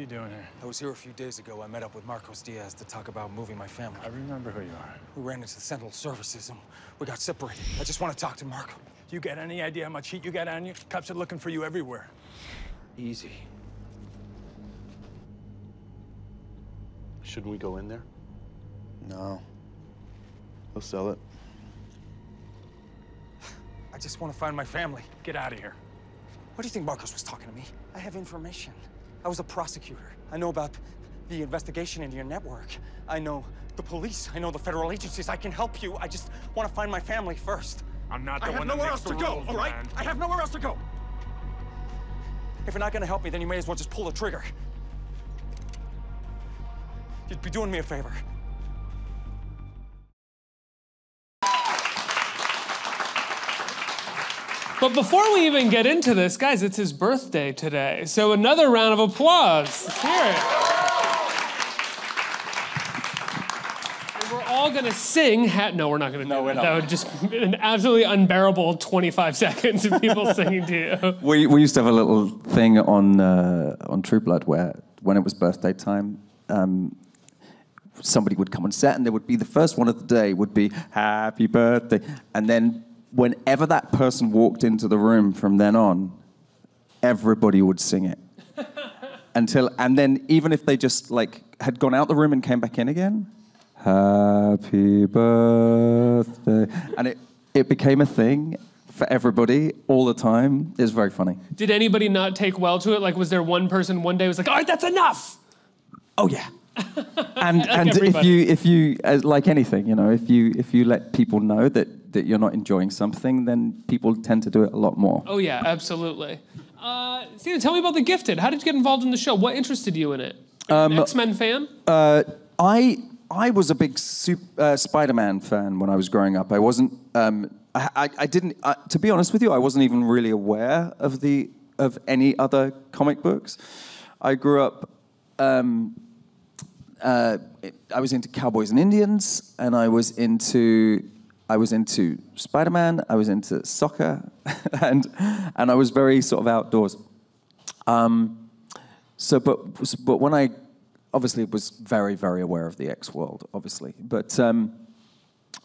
doing here? I was here a few days ago. I met up with Marcos Diaz to talk about moving my family. I remember who you are. We ran into the Central Services and we got separated. I just want to talk to Marco. Do you get any idea how much heat you got on you? Cops are looking for you everywhere. Easy. Shouldn't we go in there? No. He'll sell it. I just want to find my family. Get out of here. What do you think Marcos was talking to me? I have information. I was a prosecutor. I know about the investigation into your network. I know the police. I know the federal agencies. I can help you. I just want to find my family first. I'm not the I have one nowhere that else makes to the go, rules, all right? man. I have nowhere else to go. If you're not going to help me, then you may as well just pull the trigger. You'd be doing me a favor. But before we even get into this, guys, it's his birthday today. So another round of applause. Let's hear it. And we're all gonna sing. No, we're not gonna do that. we're not. That would just be an absolutely unbearable 25 seconds of people singing to you. We used to have a little thing on True Blood where, when it was birthday time, somebody would come on set and there would be the first one of the day would be happy birthday, and then whenever that person walked into the room from then on, everybody would sing it. And then even if they just like had gone out the room and came back in again, happy birthday. And it became a thing for everybody all the time. It was very funny. Did anybody not take well to it? Like, was there one person one day who was like, all right, that's enough? Oh yeah. And everybody. if you like anything, you know, if you let people know that you're not enjoying something, then people tend to do it a lot more. Oh yeah, absolutely. Steven, tell me about The Gifted. How did you get involved in the show? What interested you in it? An X-Men fan? I was a big Spider-Man fan when I was growing up. I wasn't. I didn't. To be honest with you, I wasn't even really aware of any other comic books. I grew up. I was into Cowboys and Indians, and I was into Spider-Man. I was into soccer, and I was very sort of outdoors. But when I obviously was very, very aware of the X world, obviously, but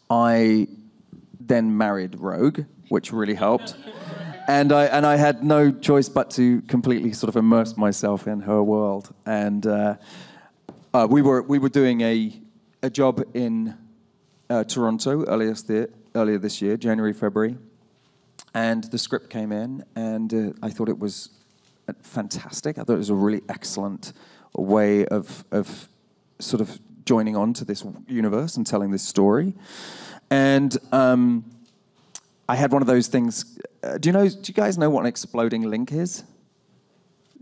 I then married Rogue, which really helped. And I had no choice but to completely sort of immerse myself in her world. And we were doing a job in Toronto earlier this year, January, February, and the script came in, and I thought it was fantastic. I thought it was a really excellent way of sort of joining on to this universe and telling this story. And I had one of those things. Do you guys know what an exploding link is?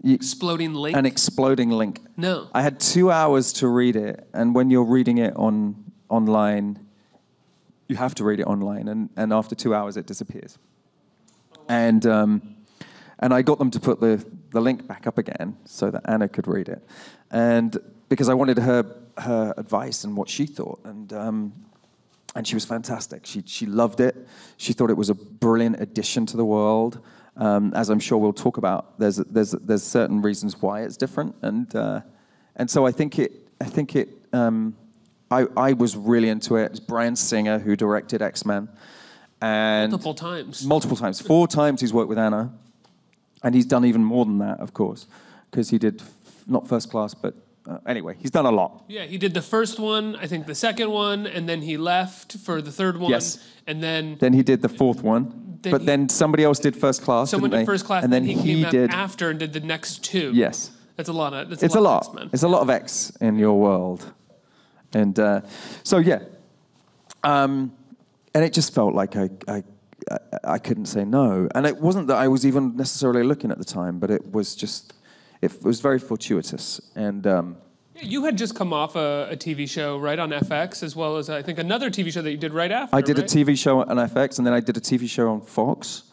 Exploding link? An exploding link. No. I had 2 hours to read it, and when you're reading it online, you have to read it online, and after 2 hours it disappears. And I got them to put the link back up again so that Anna could read it, and because I wanted her advice and what she thought, and she was fantastic. She loved it. She thought it was a brilliant addition to the world. As I'm sure we'll talk about, there's certain reasons why it's different, and so I think I was really into it. It's Bryan Singer who directed X-Men, and Multiple times. 4 times he's worked with Anna, and he's done even more than that, of course, because he did not First Class, but anyway, he's done a lot. Yeah, he did the first one, I think the second one, and then he left for the third one. Yes. And then he did the 4th one, then somebody else did First Class. Someone didn't did they? First Class, and then he came out after and did the next 2. Yes. That's a lot. It's a lot. X-Men. It's a lot of X in your world, and so yeah, and it just felt like I couldn't say no, and it wasn't that I was even necessarily looking at the time, but it was very fortuitous, and. You had just come off a TV show, right, on FX, as well as, I think, another TV show that you did right after, I did right? a TV show on FX, and then I did a TV show on Fox,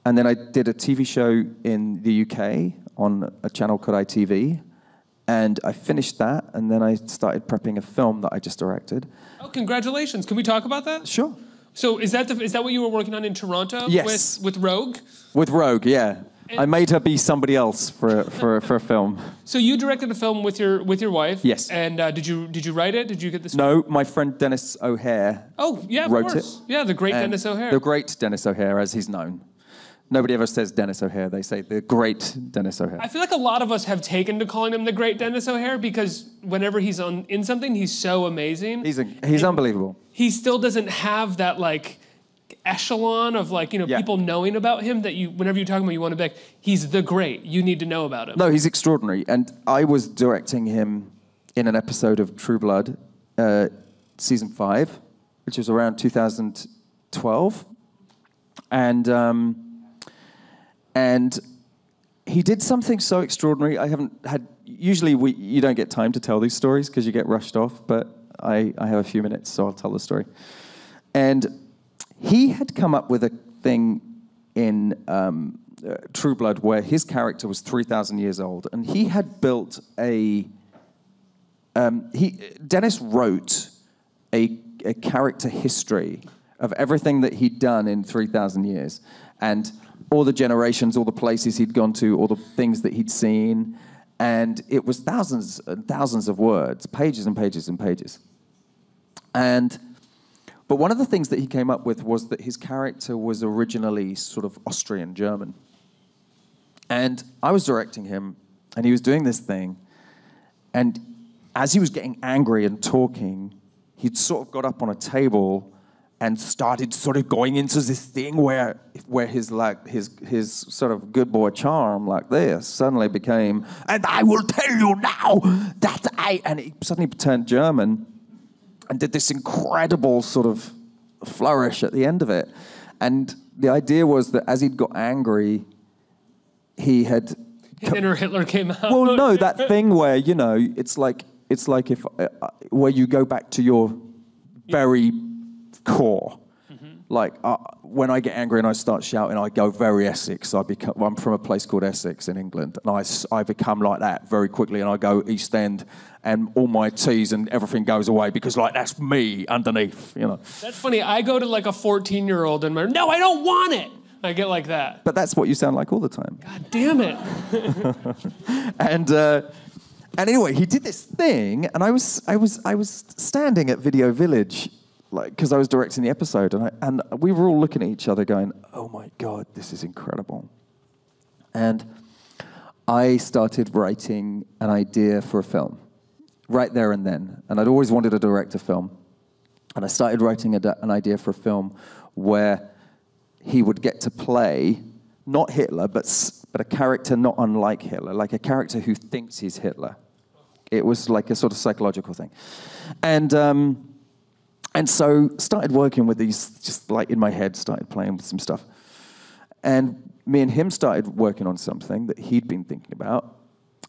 and then I did a TV show in the UK on a channel called ITV, and I finished that, and then I started prepping a film that I just directed. Oh, congratulations. Can we talk about that? Sure. So is that what you were working on in Toronto? Yes. With Rogue? With Rogue, yeah. I made her be somebody else for a film. So you directed a film with your wife. Yes. And did you write it? Did you get this? No, my friend Dennis O'Hare. Oh yeah, of wrote course. it. Yeah, the great And Dennis O'Hare. The great Dennis O'Hare, as he's known. Nobody ever says Dennis O'Hare. They say the great Dennis O'Hare. I feel like a lot of us have taken to calling him the great Dennis O'Hare because whenever he's in something, he's so amazing. He's unbelievable. He still doesn't have that like echelon of like, people knowing about him that whenever you talk about him, you want to be like, he's the great. You need to know about him. No, he's extraordinary. And I was directing him in an episode of True Blood, season 5, which was around 2012. And he did something so extraordinary. I haven't had. Usually, you don't get time to tell these stories because you get rushed off. But I have a few minutes, so I'll tell the story. And he had come up with a thing in True Blood where his character was 3,000 years old, and he had built a. Dennis wrote a character history of everything that he'd done in 3,000 years, and all the generations, all the places he'd gone to, all the things that he'd seen, and it was thousands and thousands of words, pages and pages and pages. But one of the things that he came up with was that his character was originally sort of Austrian German. And I was directing him, and he was doing this thing, and as he was getting angry and talking, he'd sort of got up on a table and started sort of going into this thing where his sort of good boy charm like this suddenly became, and I will tell you now that and he suddenly turned German and did this incredible sort of flourish at the end of it. And the idea was that as he'd got angry, he had... His inner Hitler came out. Well, no, that thing where, it's like if where you go back to your very core. Like when I get angry and I start shouting, I go very Essex. I'm from a place called Essex in England, and I become like that very quickly. And I go East End, and all my T's and everything goes away because that's me underneath. That's funny. I go to like a 14-year-old and no, I don't want it. I get like that. But that's what you sound like all the time. God damn it. And anyway, he did this thing, and I was standing at Video Village, because I was directing the episode, and we were all looking at each other going, oh my God, this is incredible. And I started writing an idea for a film, right there and then. And I'd always wanted to direct a film. And I started writing an idea for a film where he would get to play, not Hitler, but a character not unlike Hitler, like a character who thinks he's Hitler. It was like a sort of psychological thing. And so started working with these, just like in my head, started playing with some stuff. And me and him started working on something that he'd been thinking about.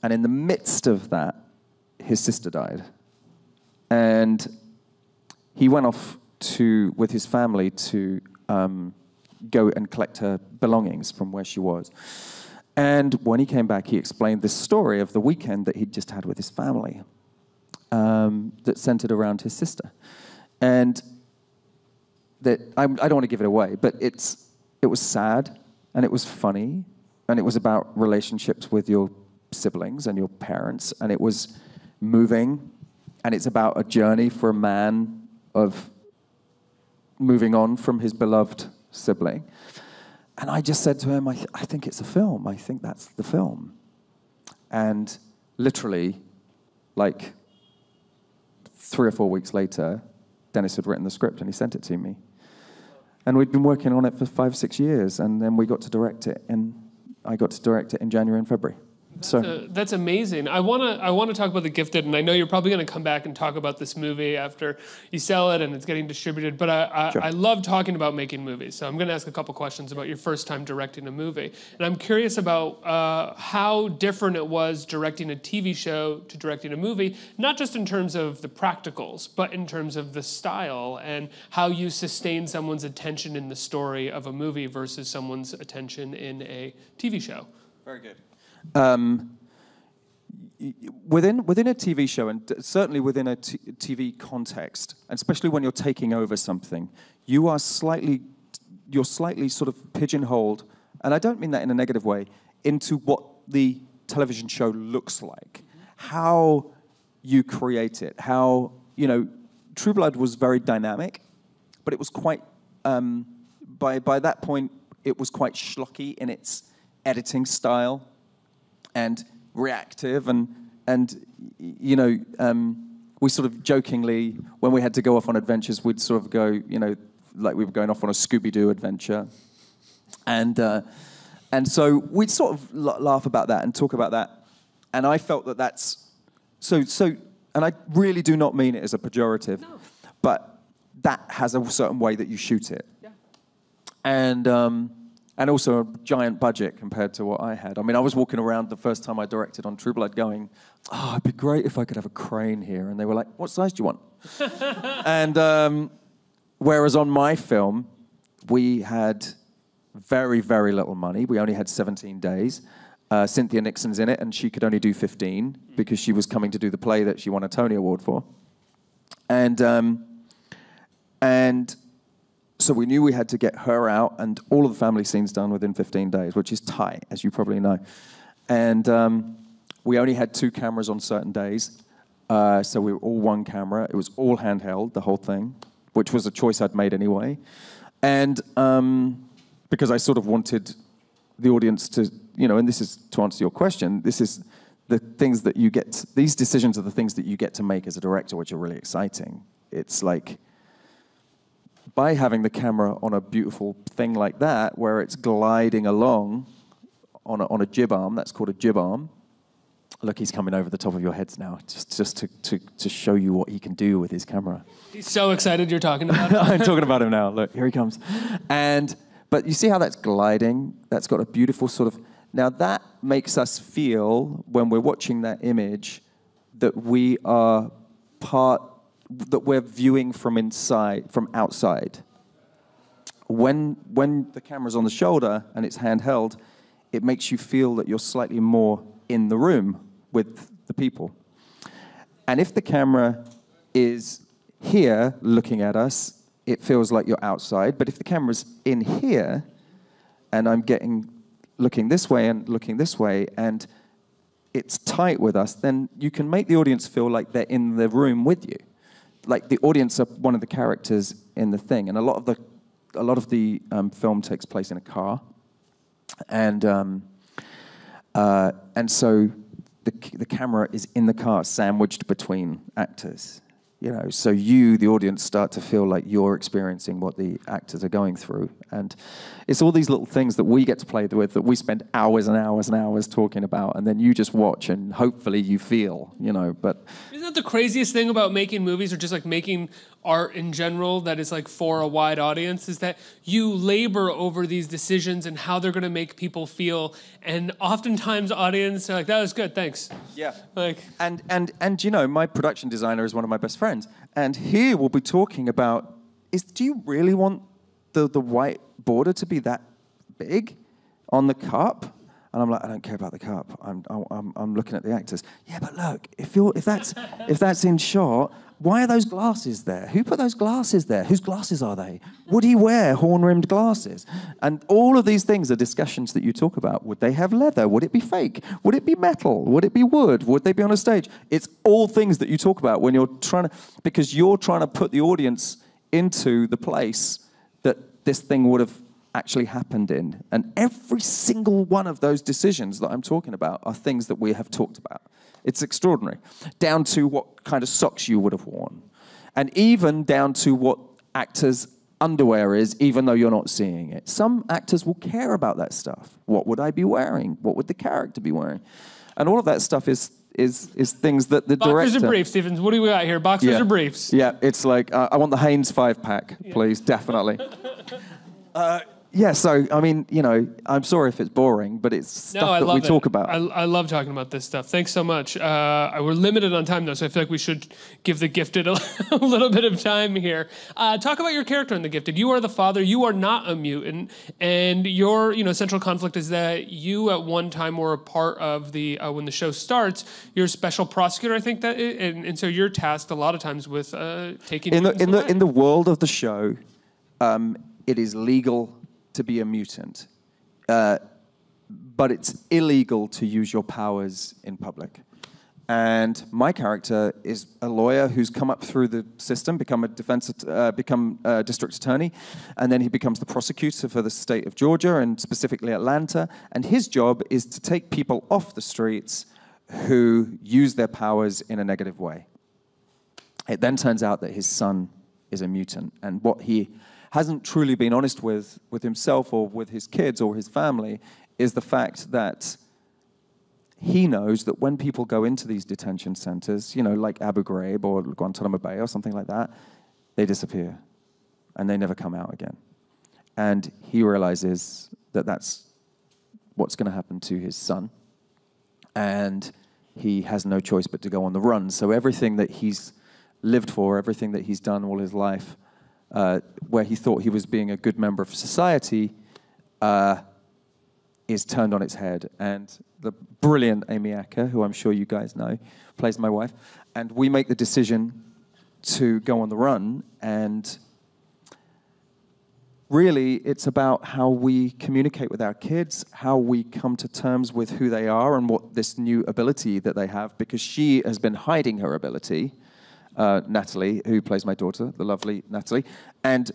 And in the midst of that, his sister died. And he went off with his family to go and collect her belongings from where she was. And when he came back, he explained this story of the weekend that he'd just had with his family that centered around his sister. And that I don't want to give it away, but it was sad, and it was funny, and it was about relationships with your siblings and your parents, and it was moving, and it's about a journey for a man of moving on from his beloved sibling. And I just said to him, I think it's a film. I think that's the film. And literally, like 3 or 4 weeks later, Dennis had written the script and he sent it to me. And we'd been working on it for 5, 6 years, and then we got to direct it, and I got to direct it in January and February. That's amazing. I want to talk about The Gifted, and I know you're probably going to come back and talk about this movie after you sell it and it's getting distributed. But I love talking about making movies, so I'm going to ask a couple questions about your first time directing a movie. And I'm curious about how different it was directing a TV show to directing a movie, not just in terms of the practicals, but in terms of the style and how you sustain someone's attention in the story of a movie versus someone's attention in a TV show. Very good. Within a TV show, and certainly within a TV context, and especially when you're taking over something, you're slightly sort of pigeonholed, and I don't mean that in a negative way, into what the television show looks like, how you create it, how, True Blood was very dynamic, but it was quite, by that point, it was quite schlocky in its editing style and reactive, and we sort of jokingly, when we had to go off on adventures, we'd sort of go, like we were going off on a Scooby-Doo adventure. And so we'd sort of laugh about that and talk about that. And I felt that that's... So, and I really do not mean it as a pejorative, but that has a certain way that you shoot it. Yeah. And also a giant budget compared to what I had. I mean, I was walking around the first time I directed on True Blood going, it'd be great if I could have a crane here. And they were like, what size do you want? And whereas on my film, we had very, very little money. We only had 17 days. Cynthia Nixon's in it, and she could only do 15 because she was coming to do the play that she won a Tony Award for. And so we knew we had to get her out and all of the family scenes done within 15 days, which is tight, as you probably know. And we only had 2 cameras on certain days. So we were all one camera. It was all handheld, the whole thing, which was a choice I'd made anyway. And because I sort of wanted the audience to, and this is to answer your question, this is the things that you get, these decisions are the things that you get to make as a director, which are really exciting. It's like, by having the camera on a beautiful thing like that, where it's gliding along on a jib arm, that's called a jib arm. Look, he's coming over the top of your heads now, just to show you what he can do with his camera. He's so excited you're talking about him. I'm talking about him now. Look, here he comes. But you see how that's gliding? That's got a beautiful sort of... Now that makes us feel, when we're watching that image, that we are that we're viewing from outside. When the camera's on the shoulder and it's handheld, it makes you feel that you're slightly more in the room with the people. And if the camera is here looking at us, it feels like you're outside. But if the camera's in here and I'm looking this way and looking this way, and it's tight with us, then you can make the audience feel like they're in the room with you. Like the audience are one of the characters in the thing, and a lot of the film takes place in a car, and so the camera is in the car, sandwiched between actors. So you, the audience, start to feel like you're experiencing what the actors are going through. And it's all these little things that we get to play with, that we spend hours and hours and hours talking about, and then you just watch and hopefully you feel, but... Isn't that the craziest thing about making movies, or just like making art in general that is like for a wide audience, is that you labor over these decisions and how they're going to make people feel, and oftentimes audience are like, that was good, thanks. Yeah. And my production designer is one of my best friends, and he will be talking about, do you really want the white border to be that big on the cup? And I'm like, I don't care about the cup. I'm looking at the actors. Yeah, but look, if that's in shot, why are those glasses there? Who put those glasses there? Whose glasses are they? Would he wear horn-rimmed glasses? And all of these things are discussions that you talk about. Would they have leather? Would it be fake? Would it be metal? Would it be wood? Would they be on a stage? It's all things that you talk about when you're because you're trying to put the audience into the place that this thing would have actually happened in. And every single one of those decisions that I'm talking about are things that we have talked about. It's extraordinary. Down to what kind of socks you would have worn. And even down to what actors' underwear is, even though you're not seeing it. Some actors will care about that stuff. What would I be wearing? What would the character be wearing? And all of that stuff is things that the director... Boxers or briefs, Stevens? What do we got here? Boxers or briefs? Yeah, it's like, I want the Hanes 5-pack, please, definitely. Yeah, so, I mean, I'm sorry if it's boring, but it's stuff that we talk about. I love talking about this stuff. Thanks so much. We're limited on time, though, so I feel like we should give The Gifted a little bit of time here. Talk about your character in The Gifted. You are the father. You are not a mutant. And your central conflict is that you, at one time, were a part of the, when the show starts, you're a special prosecutor, I think, and so you're tasked a lot of times with taking in the world of the show, it is legal to be a mutant. but it's illegal to use your powers in public. And my character is a lawyer who's come up through the system, become a district attorney, and then he becomes the prosecutor for the state of Georgia and specifically Atlanta. And his job is to take people off the streets who use their powers in a negative way. It then turns out that his son is a mutant, and what he hasn't truly been honest with himself or with his kids or his family is the fact that he knows that when people go into these detention centers, like Abu Ghraib or Guantanamo Bay or something like that, they disappear and they never come out again. And he realizes that that's what's going to happen to his son. And he has no choice but to go on the run. So everything that he's lived for, everything that he's done all his life, where he thought he was being a good member of society, is turned on its head. And the brilliant Amy Acker, who I'm sure you guys know, plays my wife, and we make the decision to go on the run. And really, it's about how we communicate with our kids, how we come to terms with who they are and what this new ability that they have, because she has been hiding her ability, Natalie, who plays my daughter, the lovely Natalie. And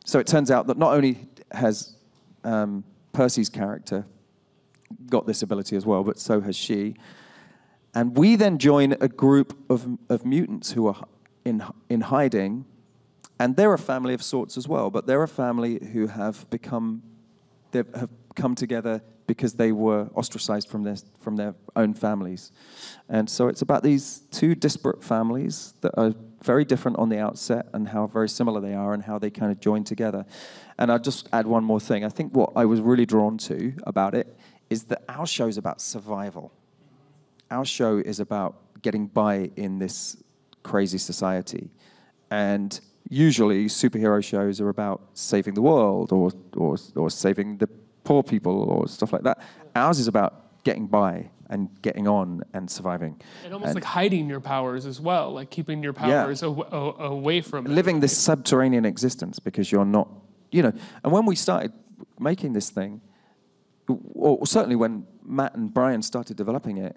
so it turns out that not only has Percy's character got this ability as well, but so has she. And we then join a group of mutants who are in hiding, and they're a family of sorts as well, but they're a family who have come together because they were ostracized from their own families. And so it's about these two disparate families that are very different on the outset and how very similar they are and how they kind of join together. And I'll just add one more thing. I think what I was really drawn to about it is that our show is about survival. Our show is about getting by in this crazy society. And usually superhero shows are about saving the world or saving the poor people or stuff like that. Ours is about getting by and getting on and surviving. And almost like hiding your powers as well, like keeping your powers away from living this subterranean existence because you're not, And when we started making this thing, or certainly when Matt and Brian started developing it,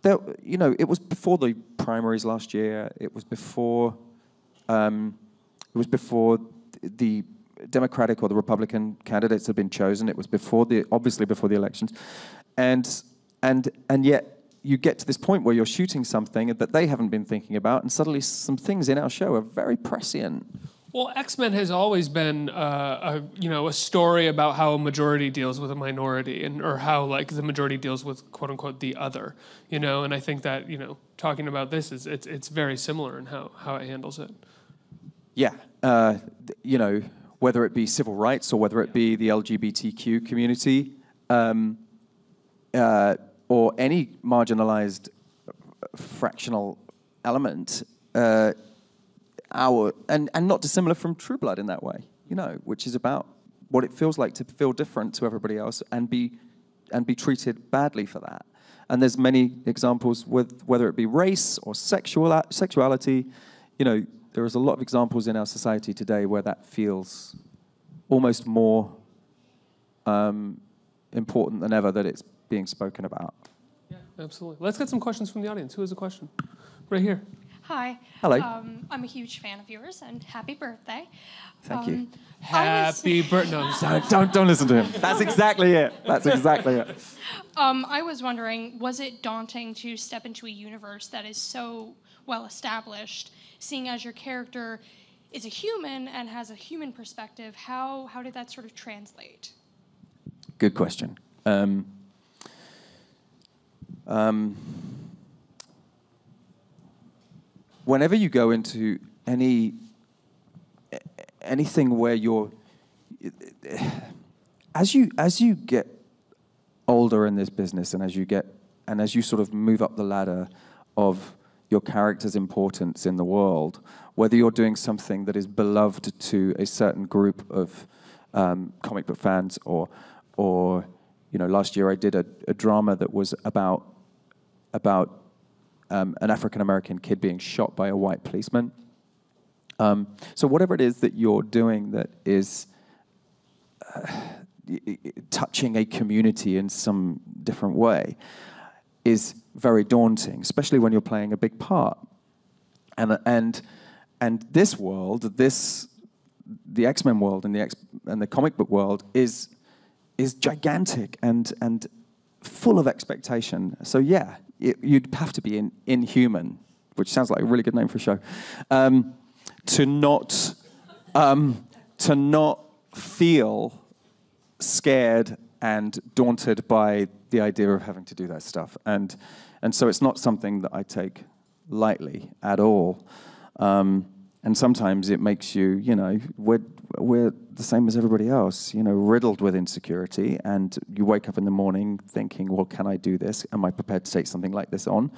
it was before the primaries last year. It was before the Democratic or the Republican candidates had been chosen. It was obviously before the elections, and yet you get to this point where you're shooting something that they haven't been thinking about, and suddenly some things in our show are very prescient. Well, X-Men has always been a story about how a majority deals with a minority, or how the majority deals with quote unquote the other, and I think that talking about this it's very similar in how it handles it. Yeah, whether it be civil rights or whether it be the LGBTQ community, or any marginalized fractional element. And not dissimilar from True Blood in that way, which is about what it feels like to feel different to everybody else and be treated badly for that. And there's many examples with whether it be race or sexuality, there is a lot of examples in our society today where that feels almost more important than ever that it's being spoken about. Yeah, absolutely. Let's get some questions from the audience. Who has a question? Right here. Hi. Hello. I'm a huge fan of yours, and happy birthday. Thank you. Happy birthday. No, Don't listen to him. That's exactly it. I was wondering, was it daunting to step into a universe that is so well established, seeing as your character is a human and has a human perspective? How did that sort of translate? Good question. Whenever you go into anything where you're, as you get older in this business, and as you sort of move up the ladder of your character's importance in the world, whether you're doing something that is beloved to a certain group of comic book fans, or last year I did a drama that was about an African-American kid being shot by a white policeman. So whatever it is that you're doing that is, touching a community in some different way is very daunting, especially when you're playing a big part. And this world, the X-Men world and the comic book world is gigantic and full of expectation. So yeah, you'd have to be inhuman, which sounds like a really good name for a show, to not feel scared and daunted by the idea of having to do that stuff. And so it's not something that I take lightly at all. And sometimes it makes you, we're the same as everybody else, riddled with insecurity. And you wake up in the morning thinking, well, can I do this? Am I prepared to take something like this on?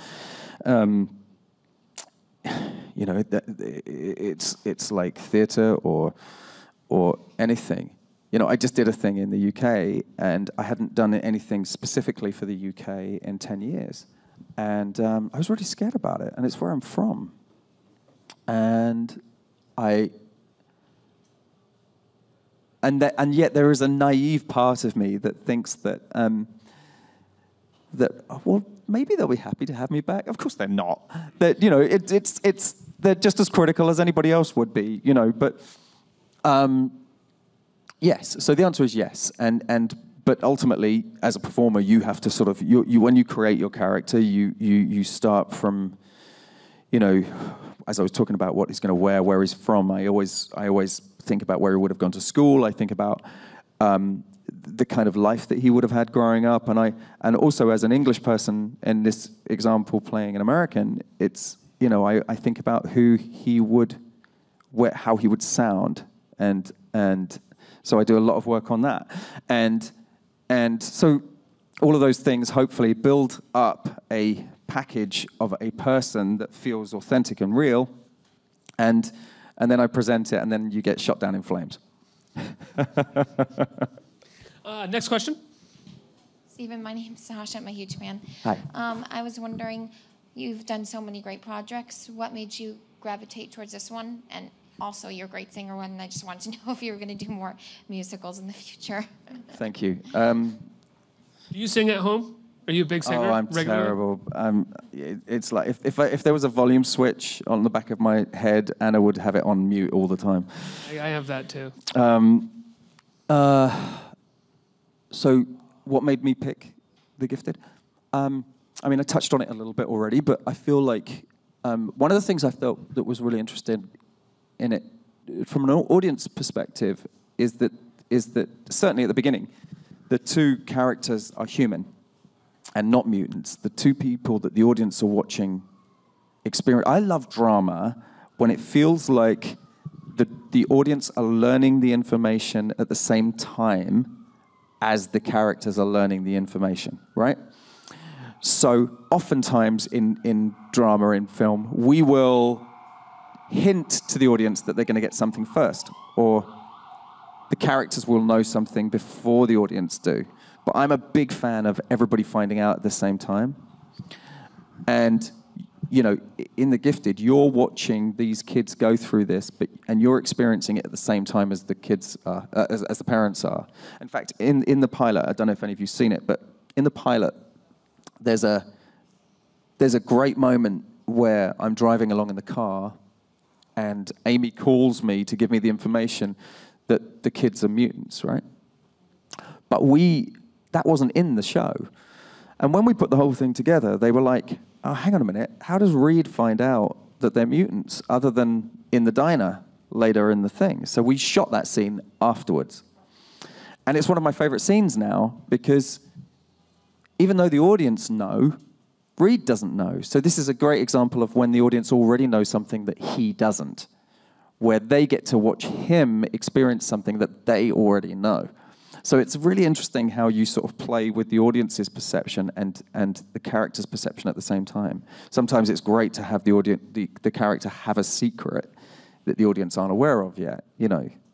It's like theater or anything. I just did a thing in the UK, and I hadn't done anything specifically for the UK in 10 years. And I was really scared about it, and it's where I'm from. And yet there is a naive part of me that thinks that well, maybe they'll be happy to have me back. Of course they're not. That they're just as critical as anybody else would be, But yes. So the answer is yes. But ultimately, as a performer, you have to sort of when you create your character, you start from, as I was talking about what he's going to wear, where he's from. I always think about where he would have gone to school. I think about the kind of life that he would have had growing up, and also as an English person in this example playing an American, it's I think about how he would sound, and so I do a lot of work on that, and so all of those things hopefully build up a package of a person that feels authentic and real, and then I present it, and then you get shot down in flames. Next question. Stephen, my name's Sasha. I'm a huge fan. Hi. I was wondering, you've done so many great projects. What made you gravitate towards this one? And also, you're a great singer, and I just wanted to know if you were going to do more musicals in the future. Thank you. Do you sing at home? Are you a big singer? Oh, I'm regularly? terrible. It's like if there was a volume switch on the back of my head, Anna would have it on mute all the time. I have that too. So what made me pick The Gifted? I touched on it a little bit already, but I feel like one of the things I felt that was really interesting in it, from an audience perspective, is that certainly at the beginning, the two characters are human and not mutants. The two people that the audience are watching experience. I love drama when it feels like the audience are learning the information at the same time as the characters are learning the information, right? So oftentimes in drama, in film, we will hint to the audience that they're going to get something first, or the characters will know something before the audience do. But I'm a big fan of everybody finding out at the same time. And, in The Gifted, you're watching these kids go through this, and you're experiencing it at the same time as the kids are, as the parents are. In fact, in the pilot, I don't know if any of you've seen it, but in the pilot, there's a great moment where I'm driving along in the car, and Amy calls me to give me the information that the kids are mutants, right? But that wasn't in the show. And when we put the whole thing together, they were like, oh, hang on a minute, how does Reed find out that they're mutants other than in the diner later in the thing? So we shot that scene afterwards. And it's one of my favorite scenes now, because even though the audience know, Reed doesn't know. So this is a great example of when the audience already knows something that he doesn't, where they get to watch him experience something that they already know. So it's really interesting how you sort of play with the audience's perception and the character's perception at the same time. Sometimes it's great to have the character have a secret that the audience aren't aware of yet.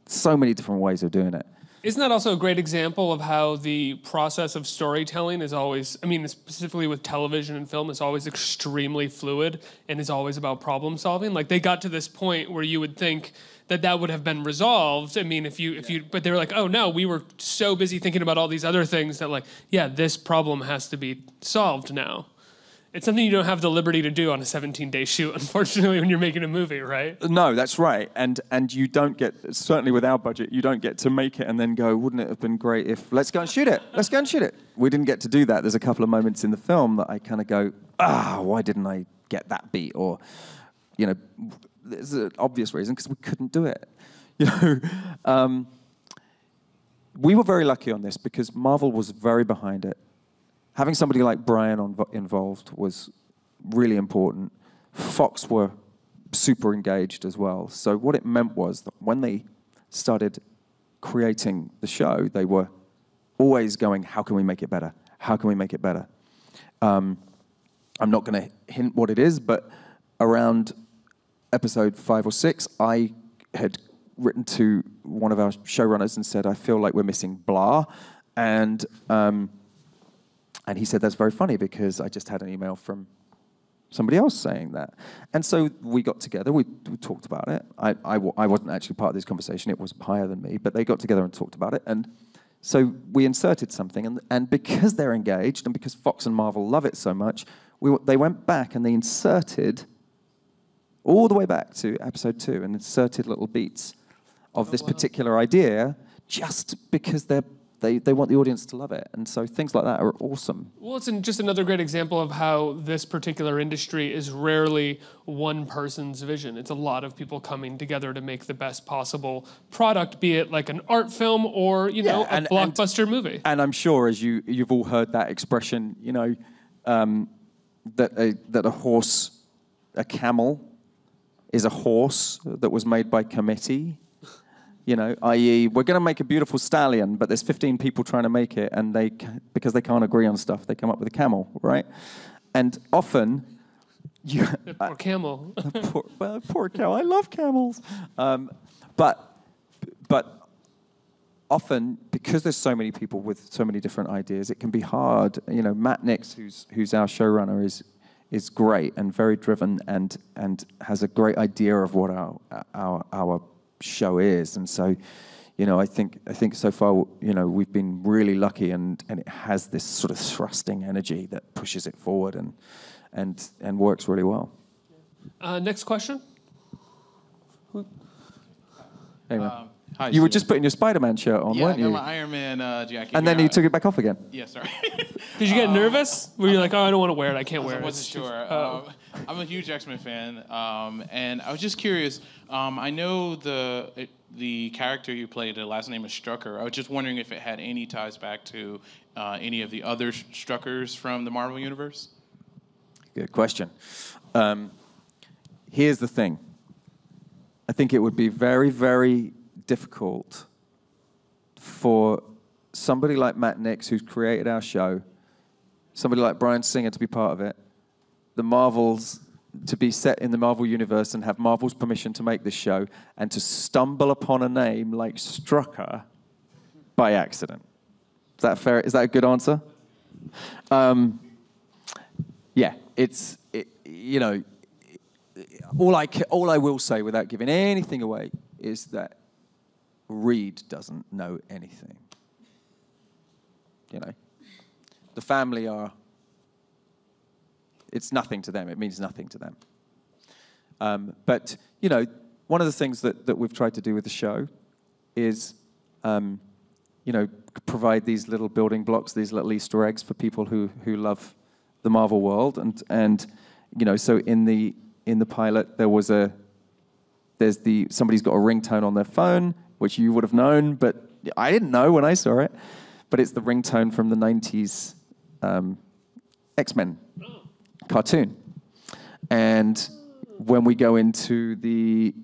So many different ways of doing it. Isn't that also a great example of how the process of storytelling is always, specifically with television and film, is always extremely fluid and is always about problem solving? Like, they got to this point where you would think that would have been resolved. I mean, but they were like, oh no, we were so busy thinking about all these other things that like, yeah, this problem has to be solved now. It's something you don't have the liberty to do on a 17-day shoot, unfortunately, when you're making a movie, right? No, that's right. And you don't get, certainly with our budget, you don't get to make it and then go, wouldn't it have been great if, let's go and shoot it. Let's go and shoot it. We didn't get to do that. There's a couple of moments in the film that I kind of go, why didn't I get that beat? Or, there's an obvious reason, because we couldn't do it. We were very lucky on this because Marvel was very behind it. Having somebody like Brian involved was really important. Fox were super engaged as well. So what it meant was that when they started creating the show, they were always going, how can we make it better? How can we make it better? I'm not going to hint what it is, but around episode 5 or 6, I had written to one of our showrunners and said, I feel like we're missing blah. And he said, that's very funny because I just had an email from somebody else saying that. And so we got together, we talked about it. I wasn't actually part of this conversation, it was higher than me, but they got together and talked about it. And so we inserted something, and because they're engaged and because Fox and Marvel love it so much, they went back and they inserted all the way back to episode 2 and inserted little beats of this particular idea just because they want the audience to love it. And so things like that are awesome. Well, it's just another great example of how this particular industry is rarely one person's vision. It's a lot of people coming together to make the best possible product, be it like an art film or, a blockbuster movie. And I'm sure, as you've all heard that expression, that a camel is a horse that was made by committee. I.e., we're going to make a beautiful stallion, but there's 15 people trying to make it, and because they can't agree on stuff, they come up with a camel, right? And often, poor camel. poor camel. I love camels. But often, because there's so many people with so many different ideas, it can be hard. Matt Nix, who's our showrunner, is great and very driven and has a great idea of what our show is. And so, I think so far, we've been really lucky, and it has this sort of thrusting energy that pushes it forward and works really well. Next question. Hey, man. Hi, you were just putting your Spider-Man shirt on, weren't you? Yeah, I got my Iron Man jacket. And then you took it back off again. Yeah, sorry. Did you get nervous? Were you like, I don't want to wear it, I can't wear it? I wasn't sure. I'm a huge X-Men fan, and I was just curious. I know the character you played, the last name is Strucker. I was just wondering if it had any ties back to any of the other Struckers from the Marvel Universe? Good question. Here's the thing. I think it would be very, very difficult for somebody like Matt Nix, who's created our show, somebody like Bryan Singer to be part of it, the Marvels to be set in the Marvel universe and have Marvel's permission to make this show, and to stumble upon a name like Strucker by accident. Is that fair? Is that a good answer? Yeah, all I will say without giving anything away is that Reed doesn't know anything. The family it's nothing to them. It means nothing to them. But, one of the things that we've tried to do with the show is, provide these little building blocks, these little Easter eggs for people who love the Marvel world. And so in the pilot, somebody's got a ringtone on their phone, which you would have known, but I didn't know when I saw it. But it's the ringtone from the 90s X-Men cartoon. And when we go into the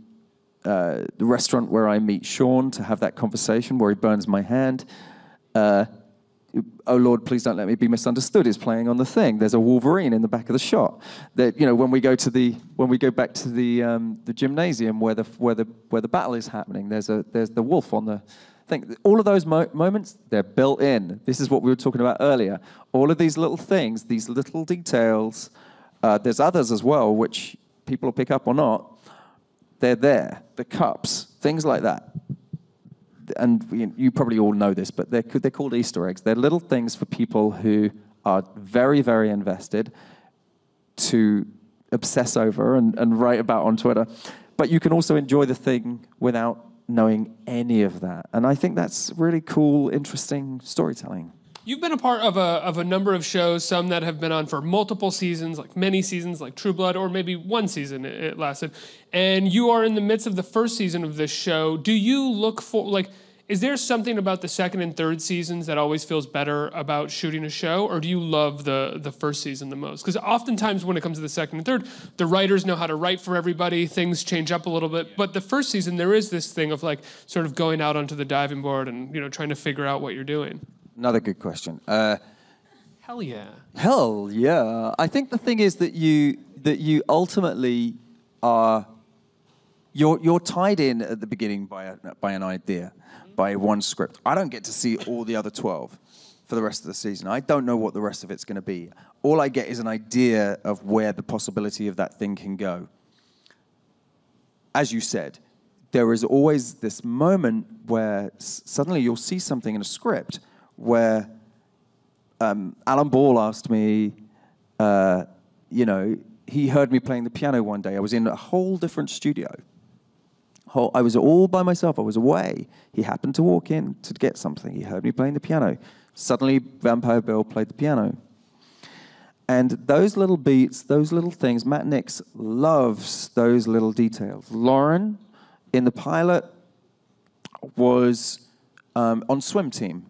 restaurant where I meet Sean to have that conversation where he burns my hand, oh Lord, please don't let me be misunderstood is playing on the thing. There's a Wolverine in the back of the shot. That when we go back to the gymnasium where the battle is happening, there's the wolf on the thing. All of those moments, they're built in. This is what we were talking about earlier. All of these little things, these little details. There's others as well, which people will pick up or not. they're there. The cups, things like that. And you probably all know this, but they're called Easter eggs. They're little things for people who are very, very invested to obsess over and write about on Twitter. But you can also enjoy the thing without knowing any of that. And I think that's really cool, interesting storytelling. You've been a part of a number of shows, some that have been on for multiple seasons, like many seasons, like True Blood, or maybe one season it lasted. And you are in the midst of the first season of this show. Do you look for, like, is there something about the second and third seasons that always feels better about shooting a show, or do you love the first season the most? Because oftentimes when it comes to the second and third, the writers know how to write for everybody, things change up a little bit. But the first season, there is this thing of like sort of going out onto the diving board and trying to figure out what you're doing. Another good question. Hell yeah. Hell yeah. I think the thing is that you ultimately are you're tied in at the beginning by an idea, by one script. I don't get to see all the other 12 for the rest of the season. I don't know what the rest of it's going to be. All I get is an idea of where the possibility of that thing can go. As you said, there is always this moment where suddenly you'll see something in a script where Alan Ball asked me, he heard me playing the piano one day. I was in a whole different studio. I was all by myself. I was away. He happened to walk in to get something. He heard me playing the piano. Suddenly, Vampire Bill played the piano. And those little beats, those little things, Matt Nix loves those little details. Lauren, in the pilot, was on swim team.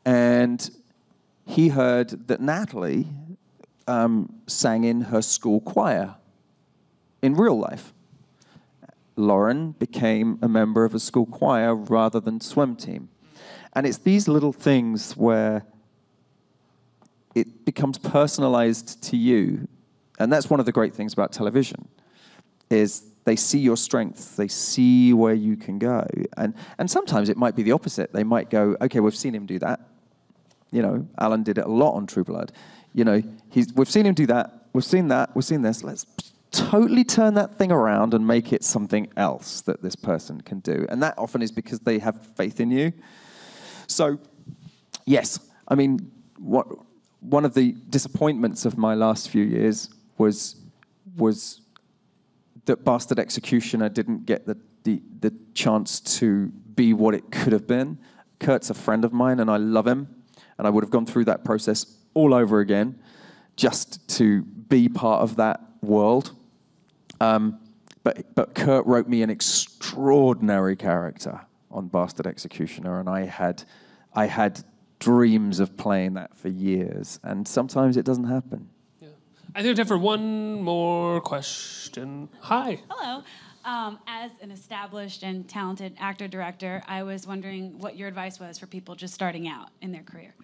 And he heard that Natalie sang in her school choir in real life. Lauren became a member of a school choir rather than swim team. And it's these little things where it becomes personalized to you. And that's one of the great things about television, is they see your strengths, they see where you can go. And sometimes it might be the opposite. They might go, okay, we've seen him do that. Alan did it a lot on True Blood. We've seen him do that, we've seen this, let's totally turn that thing around and make it something else that this person can do. And that often is because they have faith in you. So, yes, I mean, one of the disappointments of my last few years was that Bastard Executioner didn't get the chance to be what it could have been. Kurt's a friend of mine, and I love him, and I would have gone through that process all over again just to be part of that world. But Kurt wrote me an extraordinary character on Bastard Executioner, and I had dreams of playing that for years, and sometimes it doesn't happen. Yeah. I think we have time for one more question. Hi. Hello. As an established and talented actor-director, I was wondering what your advice was for people just starting out in their career.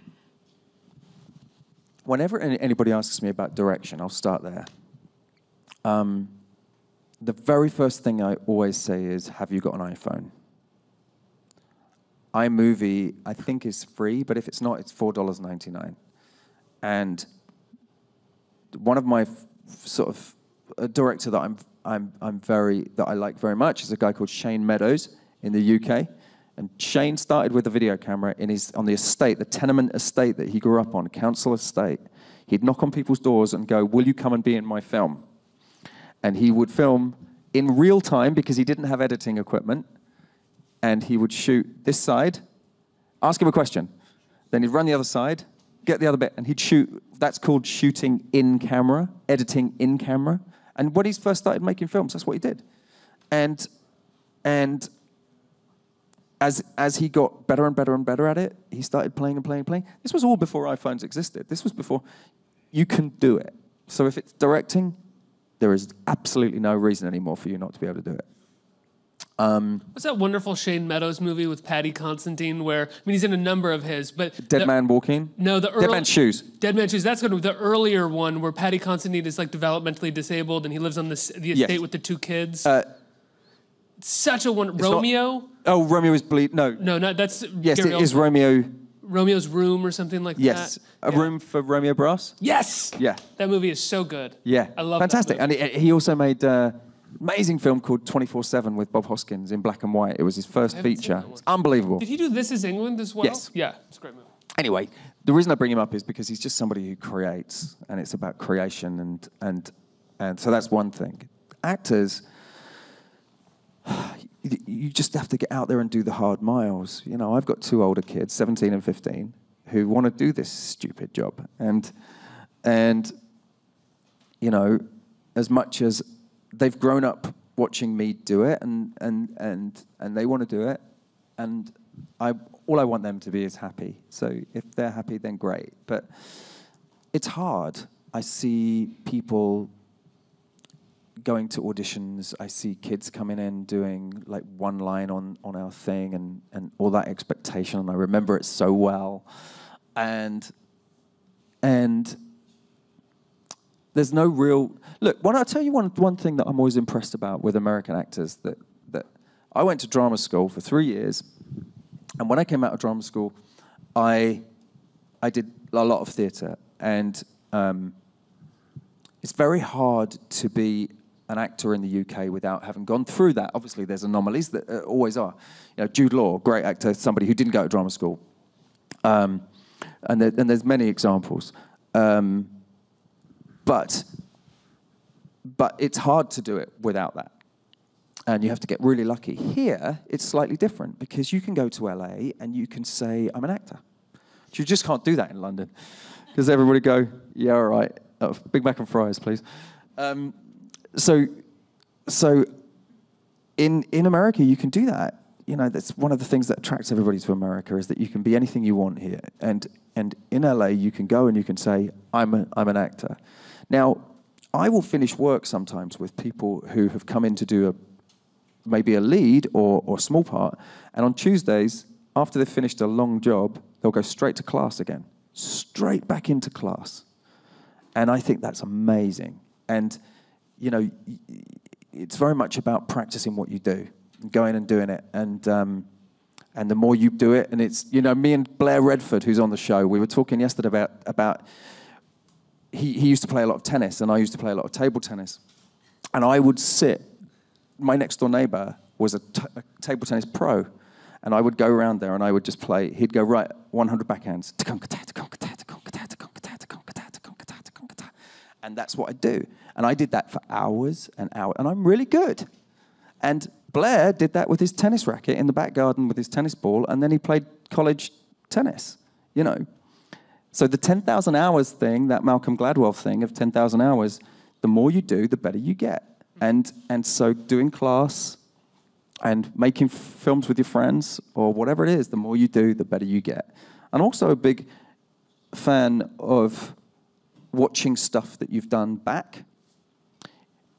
Whenever anybody asks me about direction, I'll start there. The very first thing I always say is, have you got an iPhone? iMovie, I think, is free, but if it's not, it's $4.99. And one of my a director that that I like very much is a guy called Shane Meadows in the UK. And Shane started with a video camera on the estate, the tenement estate that he grew up on, council estate. He'd knock on people's doors and go, will you come and be in my film? And he would film in real time because he didn't have editing equipment. And he would shoot this side, ask him a question. Then he'd run the other side, get the other bit, and he'd shoot. That's called shooting in camera, editing in camera. And when he first started making films, that's what he did. And as he got better and better and better at it, he started playing and playing and playing. This was all before iPhones existed. This was before you can do it. So if it's directing, there is absolutely no reason anymore for you not to be able to do it. What's that wonderful Shane Meadows movie with Paddy Considine where, he's in a number of his, but... Dead Man Walking? No, Dead Man's Shoes. Dead Man's Shoes. That's the earlier one where Paddy Considine is like developmentally disabled and he lives on the estate with the two kids. Such a one. Romeo? Romeo is Bleed. No. No, that's... Yes, it is Romeo. Romeo's Room or something like that. Yes. A Room for Romeo Brass? Yes! Yeah. That movie is so good. Yeah. I love Fantastic. that movie. And he also made amazing film called 24/7 with Bob Hoskins in black and white. It was his first feature. It's unbelievable. Did he do This Is England as well? Yes. Yeah, it's a great movie. Anyway, the reason I bring him up is because he's just somebody who creates, and it's about creation, and so that's one thing. Actors, you just have to get out there and do the hard miles. You know, I've got 2 older kids, 17 and 15, who want to do this stupid job, and you know, as much as they've grown up watching me do it, and they want to do it, and all I want them to be is happy. So if they're happy, then great. But it's hard. I see people going to auditions. I see kids coming in doing like one line on our thing, and all that expectation. And I remember it so well. And there's no real look. I'll tell you one thing that I'm always impressed about with American actors, that I went to drama school for 3 years, and when I came out of drama school, I did a lot of theatre, and it's very hard to be an actor in the UK without having gone through that. Obviously, there's anomalies that always are. You know, Jude Law, great actor, somebody who didn't go to drama school, and there's many examples. But it's hard to do it without that. And you have to get really lucky. Here, it's slightly different because you can go to LA and you can say, I'm an actor. But you just can't do that in London because everybody go, yeah, all right, Big Mac and fries, please. So in America, you can do that. You know, that's one of the things that attracts everybody to America, is that you can be anything you want here. And in LA, you can go and you can say, I'm an actor. Now, I will finish work sometimes with people who have come in to do maybe a lead or a small part, and on Tuesdays, after they've finished a long job, they'll go straight to class again, straight back into class. And I think that's amazing. And, you know, it's very much about practicing what you do, going and doing it. And the more you do it, and it's, you know, me and Blair Redford, who's on the show, we were talking yesterday about he used to play a lot of tennis, and I used to play a lot of table tennis. And I would sit, my next door neighbor was a table tennis pro, and I would go around there and I would just play. He'd go, right, 100 backhands. And that's what I do. And I did that for hours and hours, and I'm really good. And Blair did that with his tennis racket in the back garden with his tennis ball, and then he played college tennis, you know. So the 10,000 hours thing, that Malcolm Gladwell thing of 10,000 hours, the more you do, the better you get. And so doing class and making films with your friends or whatever it is, the more you do, the better you get. I'm also a big fan of watching stuff that you've done back.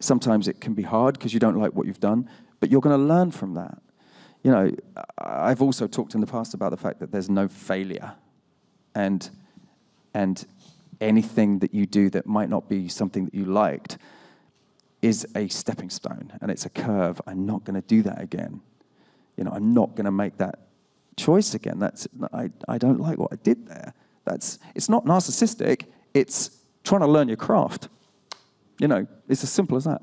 Sometimes it can be hard because you don't like what you've done, but you're going to learn from that. You know, I've also talked in the past about the fact that there's no failure. And anything that you do that might not be something that you liked is a stepping stone, and it's a curve. I'm not going to do that again. You know, I'm not going to make that choice again. I don't like what I did there. It's not narcissistic. It's trying to learn your craft. You know, it's as simple as that.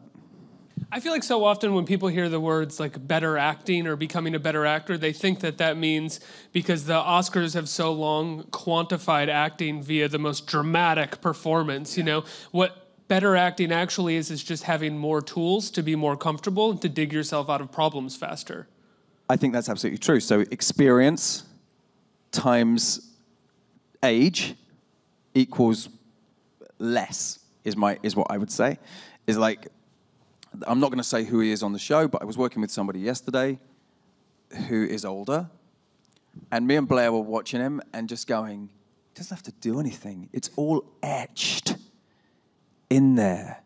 I feel like so often when people hear the words like better acting or becoming a better actor, they think that means because the Oscars have so long quantified acting via the most dramatic performance. You know, what better acting actually is just having more tools to be more comfortable and to dig yourself out of problems faster. I think that's absolutely true. So experience times age equals less is what I would say. Is like, I'm not going to say who he is on the show, but I was working with somebody yesterday who is older, and me and Blair were watching him and just going, he doesn't have to do anything. It's all etched in there.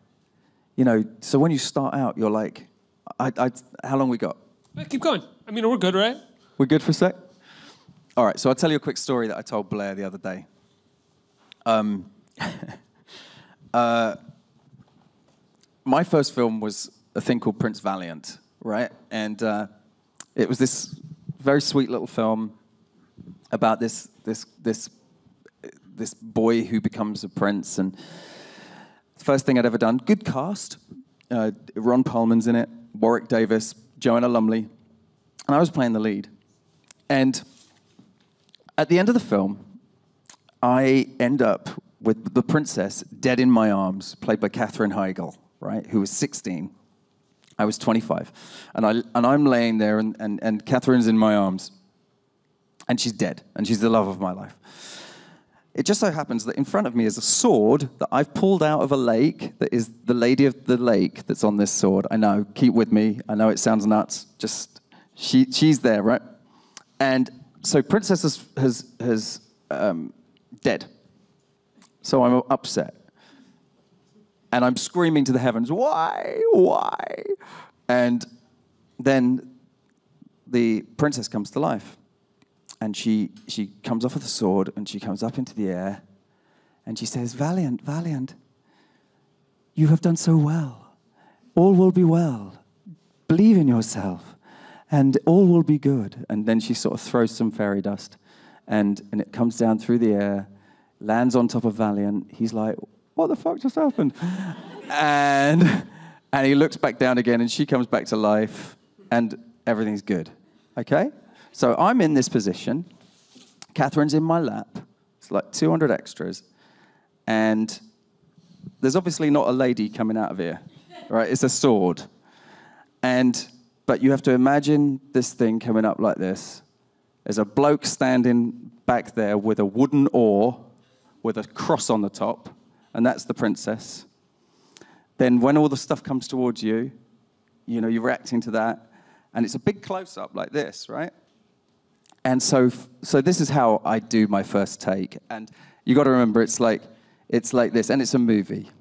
You know, so when you start out, you're like, how long we got? Keep going. I mean, we're good, right? We're good for a sec? All right, so I'll tell you a quick story that I told Blair the other day. My first film was a thing called Prince Valiant, right? And it was this very sweet little film about this boy who becomes a prince. And the first thing I'd ever done, good cast, Ron Perlman's in it, Warwick Davis, Joanna Lumley, and I was playing the lead. And at the end of the film, I end up with the princess dead in my arms, played by Katherine Heigl, right, who was 16. I was 25. And I'm laying there, and Catherine's in my arms. And she's dead, and she's the love of my life. It just so happens that in front of me is a sword that I've pulled out of a lake that is the lady of the lake that's on this sword. I know, keep with me. I know it sounds nuts. Just, she's there, right? And so Princess has dead. So I'm upset. And I'm screaming to the heavens, why? Why? And then the princess comes to life. And she comes off with the sword, and she comes up into the air, and she says, Valiant, Valiant, you have done so well. All will be well. Believe in yourself, and all will be good. And then she sort of throws some fairy dust, and it comes down through the air, lands on top of Valiant. He's like, what the fuck just happened? and he looks back down again, and she comes back to life, and everything's good, okay? So I'm in this position. Catherine's in my lap. It's like 200 extras. And there's obviously not a lady coming out of here, right? It's a sword. But you have to imagine this thing coming up like this. There's a bloke standing back there with a wooden oar with a cross on the top, and that's the princess. Then when all the stuff comes towards you, you know, you're reacting to that, and it's a big close-up like this, right? And so this is how I do my first take. And you got to remember, it's like this, and it's a movie.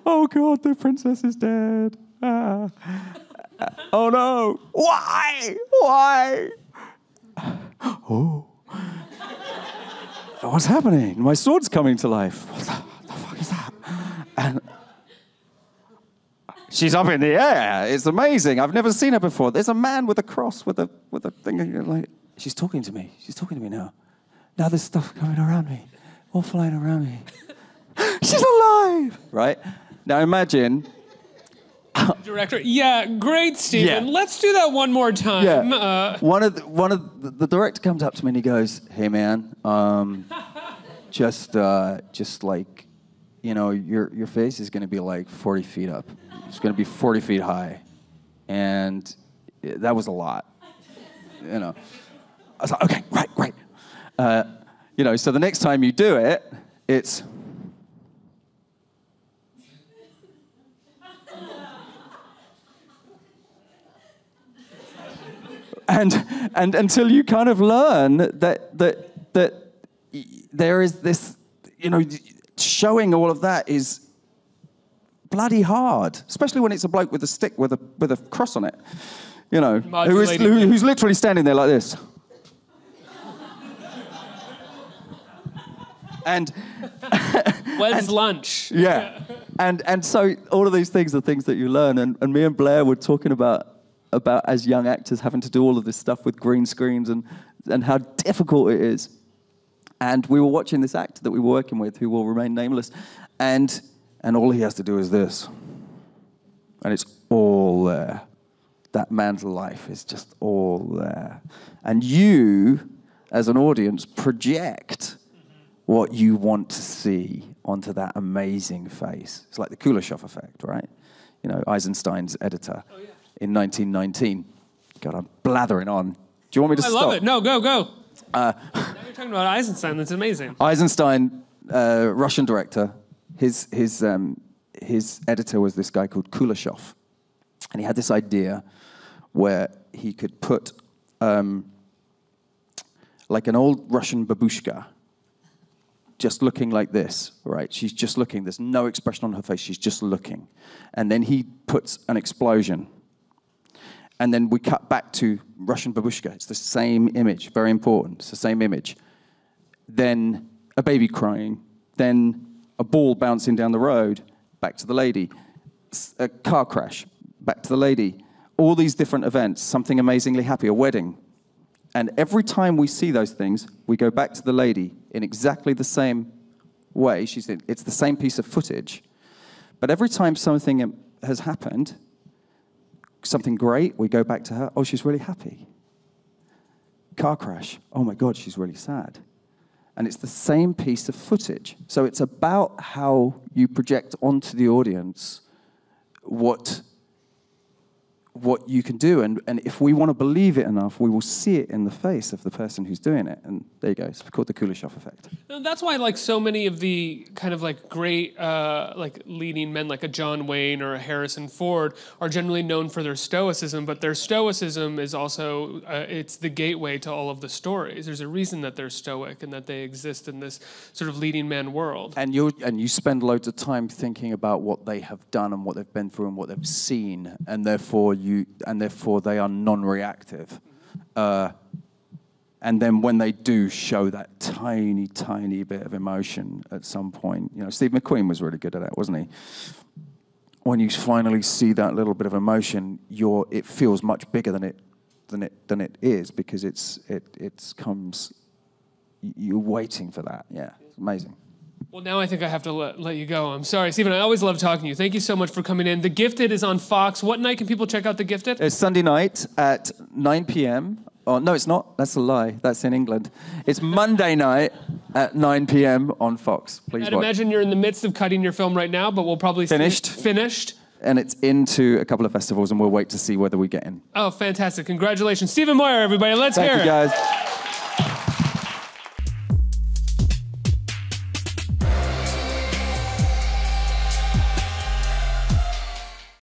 Oh God, the princess is dead. Oh no! Why? Why? Oh, what's happening? My sword's coming to life. What the fuck is that? And she's up in the air. It's amazing. I've never seen her before. There's a man with a cross, with a thing. Like, she's talking to me. She's talking to me now. Now there's stuff coming around me, all flying around me. She's alive, right? Now imagine. Director, yeah, great, Stephen. Yeah. Let's do that one more time. Yeah. The director comes up to me and he goes, "Hey man, just like, you know, your face is going to be like 40 feet up. It's going to be 40 feet high. And that was a lot. You know." I was like, okay, right, great. You know, so the next time you do it, it's... And until you kind of learn that there is this, you know, showing all of that is bloody hard, especially when it's a bloke with a stick with a cross on it, you know, who's literally standing there like this. And when's lunch? Yeah, and so all of these things are things that you learn, and me and Blair were talking about as young actors having to do all of this stuff with green screens and how difficult it is. And we were watching this actor that we were working with, who will remain nameless, and all he has to do is this. And it's all there. That man's life is just all there. And you, as an audience, project what you want to see onto that amazing face. It's like the Kuleshov effect, right? You know, Eisenstein's editor. Oh, yeah. In 1919. God, I'm blathering on. Do you want me to stop? I love it. No, go. Now you're talking about Eisenstein. That's amazing. Eisenstein, Russian director. His editor was this guy called Kuleshov, and he had this idea where he could put like an old Russian babushka, just looking like this, right? She's just looking. There's no expression on her face. She's just looking, and then he puts an explosion. And then we cut back to Russian babushka. It's the same image, very important. It's the same image. Then a baby crying. Then a ball bouncing down the road, back to the lady. A car crash, back to the lady. All these different events, something amazingly happy, a wedding. And every time we see those things, we go back to the lady in exactly the same way. It's the same piece of footage. But every time something has happened, something great, we go back to her. Oh, she's really happy. Car crash. Oh my God, she's really sad. And it's the same piece of footage. So it's about how you project onto the audience what you can do. And if we want to believe it enough, we will see it in the face of the person who's doing it. And there you go. It's called the Kuleshov effect. And that's why, like, so many of the kind of like great like leading men, like a John Wayne or a Harrison Ford, are generally known for their stoicism. But their stoicism is also it's the gateway to all of the stories. There's a reason that they're stoic and that they exist in this sort of leading man world. And you spend loads of time thinking about what they have done and what they've been through and what they've seen, and therefore they are non-reactive. And then when they do show that tiny, tiny bit of emotion at some point, Steve McQueen was really good at that, wasn't he? When you finally see that little bit of emotion, it feels much bigger than it is, because it comes. You're waiting for that. Yeah, it's amazing. Well, now I think I have to let you go. I'm sorry, Stephen. I always love talking to you. Thank you so much for coming in. The Gifted is on Fox. What night can people check out The Gifted? It's Sunday night at 9 p.m. Oh, no, it's not. That's a lie. That's in England. It's Monday night at 9 p.m. on Fox. Please watch. I'd imagine you're in the midst of cutting your film right now, but we'll probably Finished. Finished. And it's into a couple of festivals, and we'll wait to see whether we get in. Oh, fantastic. Congratulations. Stephen Moyer, everybody. Let's hear it. Thank you, guys.